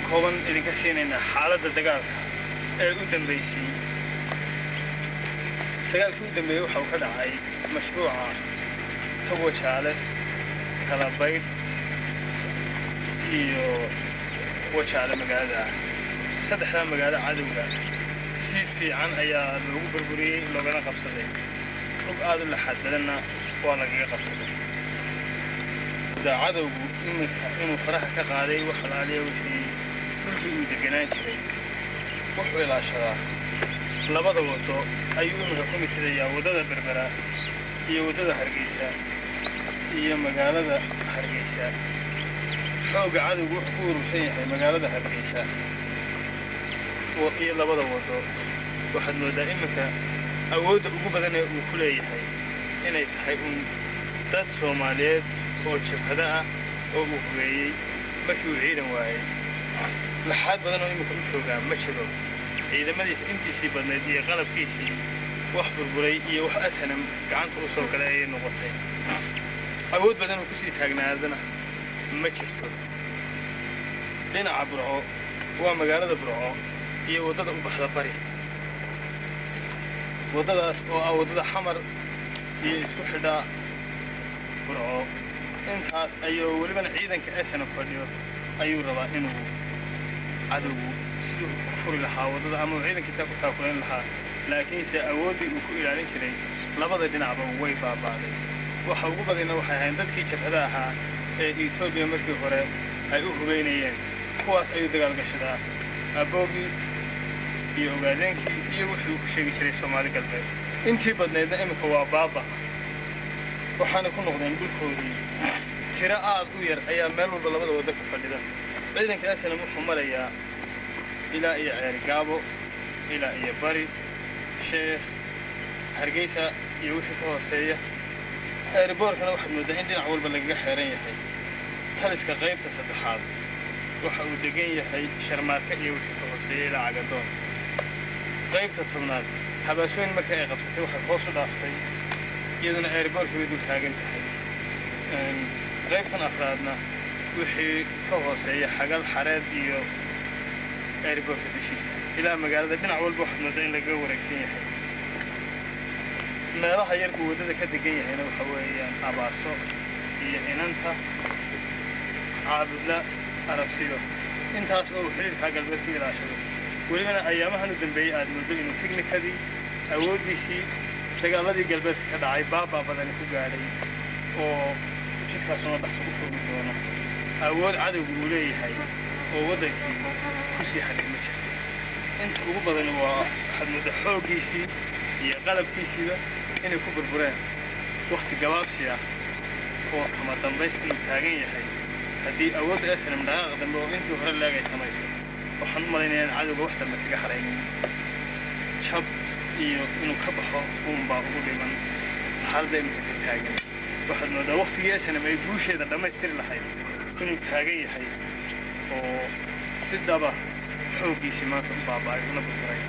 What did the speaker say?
kooban idinka siinayna xaaladda dagaalka ee u dambeysay. dagaalkii u dambeeyay waxa uu ka dhacay mashruuca Togo Jaale, Kalabayd iyo Wajaale magaalada. saddexda magaalo cadowga si fiican ayaa loogu burburiyay loogana qabsaday. xog aad u laxad badanna waa lagaga qabsaday. cadowgu inuu faraha ka qaaday wax alaaliya wixii dhulkii uu deganaan jiray wuxuu ilaashadaa labada wado ayuu imika ku mitadayaa wadada Berbera iyo wadada Hargeysa iyo magaalada Hargeysa. xooga cadowgu wuxuu ku urursan yahay magaalada Hargeysa iyo labada wado. waxaad moodaa imika awoodda ugu badan ee uu ku leeyahay inay tahay dad Soomaaliyeed oo jabhada ah oo uu hubeeyey markii uu ciidan waayay. laxaad badan oo imika u joogaa ma jiro. ciidamadiisa intiisii badnayd iyo qalabkiisii wax burburay iyo wax asanam gacanta u soo galay ayay noqotay. awood badan oo kusii taagnaadana ma jirto. dhinaca Burco waa magaalada Burco iyo wadada u baxda bari. wadadaas oo ah wadada Xamar iyo isku xidha Burco. intaas ayuu welibana ciidanka SNM fadhiyo ayuu rabaa inuu cadowgu siduu ku furi lahaa wadada ama ciidankiisa ku taakuleen lahaa. laakiinse awoodii uu ku ilaalin jiray labada dhinacba way baabaaday. waxa ugu badana waxay ahayn dadkii jabhada ahaa ee Itoobiya markii hore ay u hubeynayeen. kuwaas ayuu dagaal gashadaa aboogii iyo ogaadeenkii iyo wuxuu ku sheegi jiray Soomaali galbeed. intii badneedna imika waa baaba. waxaana ku noqdeen dhulkoodii. tiro aad u yar ayaa meel walba labada wado ka fadhida. ciidanka SNM wuxuu marayaa ilaa iyo Ceergaabo ilaa iyo Bari, Sheekh, Hargeysa iyo wixii ka hooseeya. airboorkana waxaad moodaa in dhinac walba lagaga xeeran yahay. taliska qaybta saddexaad waxa uu degan yahay Sharmaarka iyo wixii ka hooseeya ilaa Cagadoon. qaybta tobnaad Habaasooyin markii ay qabsatay waxay hoos u dhaaftay iyaduna airboorka way dul taagan tahay. qaybtan afraadna wixii ka hooseeya Xagal, Xareed iyo airboorka dushiisa ilaa magaalada dhinac walba waxaad moodaa in laga wareegsan yahay. meelaha yar uu wadada ka degan yahayna waxa weeyaan Abaaso iyo Inanta, Caabudla, Arabsiyo. intaas oo xiriirka galbeedka ilaashado. welibana ayaamahan u dambeeyay aad moodo inuu tiknikadii awoodiisii dagaaladii galbeedka ka dhacay baaba badan ku gaadhay oo jidkaasuna dhaxso u furmi doono. awood cadowgu uu leeyahay oo wadankii kusii xakama jirta. inta ugu badan waa waxaad moodaa xooggiisii iyo qalabkiisiiba inay ku burbureen waqti gabaabsi ah oo kama dambays inuu taagan yahay. haddii awoodda SNM dhaqaaq dambe oo intii hore laagay samayso waxaan u malaynayaa in cadowga wax dambe kaga haraynin. jab iyo inuu ka baxo uunbaa ugu dhiman xaaladda imika ka taagan. waxaad moodaa waqtigii SNM ay guusheeda dhammaystiri lahayd inuu taagan yahay oo si daba xooggiisii maanta u baaba'ay una burburay.